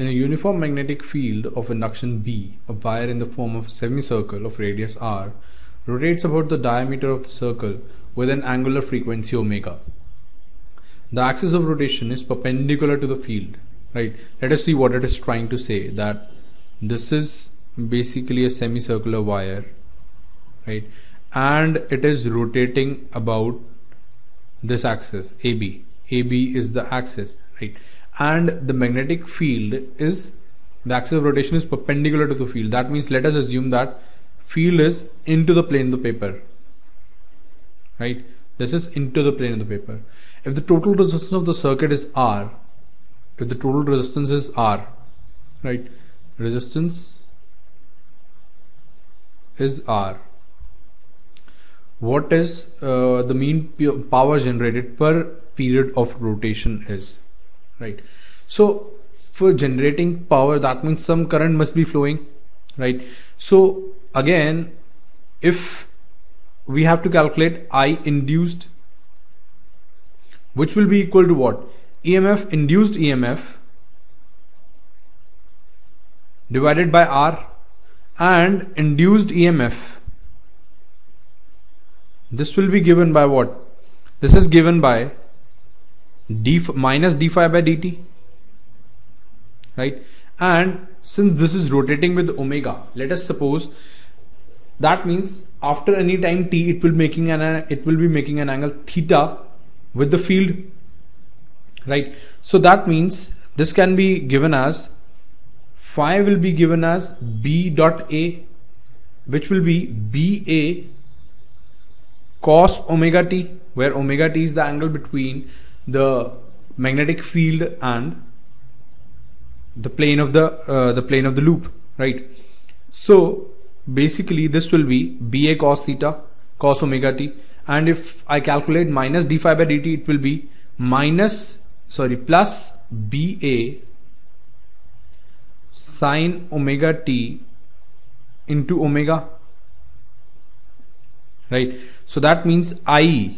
In a uniform magnetic field of induction B, a wire in the form of a semicircle of radius r rotates about the diameter of the circle with an angular frequency omega. The axis of rotation is perpendicular to the field, right? Let us see what it is trying to say, that this is basically a semicircular wire, right? And it is rotating about this axis AB. AB is the axis, right? And the magnetic field is, the axis of rotation is perpendicular to the field. That means let us assume that field is into the plane of the paper, right? This is into the plane of the paper. If the total resistance of the circuit is R, if the total resistance is R, right? Resistance is R. What is the mean power generated per period of rotation is, right? So for generating power, that means some current must be flowing, right? So again, if we have to calculate I induced, which will be equal to what? EMF, induced EMF divided by R, and induced EMF, this will be given by what? This is given by d minus d phi by dt, right? And since this is rotating with omega, let us suppose, that means after any time t it will be making an angle theta with the field, right? So that means this can be given as phi will be given as b dot a, which will be ba cos omega t, where omega t is the angle between the magnetic field and the plane of the loop, right? So basically this will be ba cos theta cos omega t, and if I calculate minus d phi by dt, it will be plus ba sine omega t into omega, right? So that means I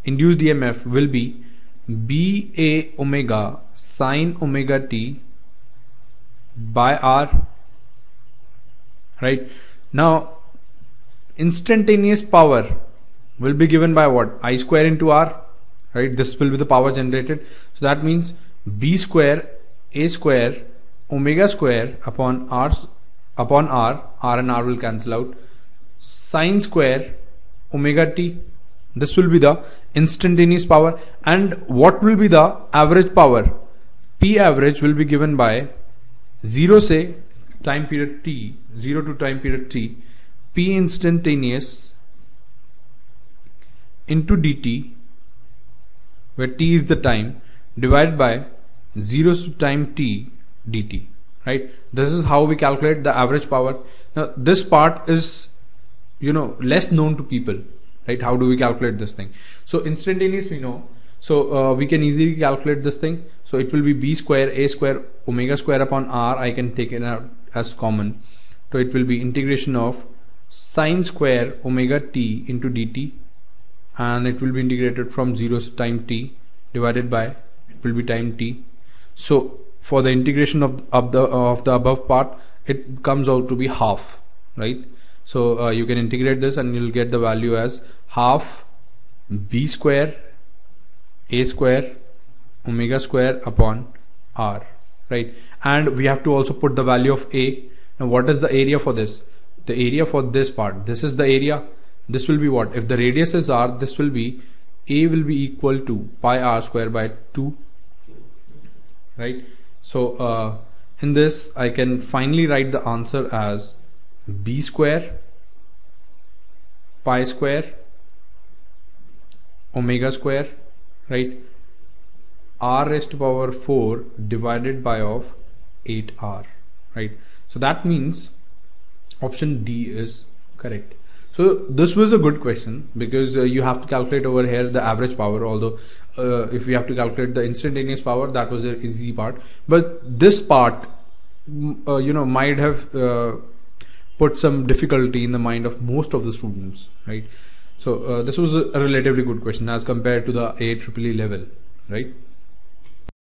induced EMF will be ba omega sine omega t by R, right? Now instantaneous power will be given by what? I square into R, right? This will be the power generated. So that means b square a square omega square upon R and R will cancel out, sine square omega t. This will be the instantaneous power. And what will be the average power? P average will be given by 0 say time period t, 0 to time period t, P instantaneous into dt, where t is the time, divided by 0 to time t dt, right? This is how we calculate the average power. Now this part is, less known to people, right? How do we calculate this thing? So instantaneous we know, so we can easily calculate this thing. So it will be b square a square omega square upon R. I can take it out as common, so it will be integration of sine square omega t into dt, and it will be integrated from 0 to time t divided by, it will be time t. So for the integration of the above part, it comes out to be half, right? So you can integrate this and you'll get the value as half b square a square omega square upon R, right? And we have to also put the value of a. Now what is the area for this? The area for this part, this is the area. This will be what? If the radius is R, this will be, a will be equal to pi r square by 2, right? So in this I can finally write the answer as b square pi square omega square, right, r raised to power 4 divided by of 8r, right? So that means option D is correct. So this was a good question, because you have to calculate over here the average power, although if we have to calculate the instantaneous power, that was the easy part. But this part might have put some difficulty in the mind of most of the students, right? So this was a relatively good question as compared to the AIEEE level, right?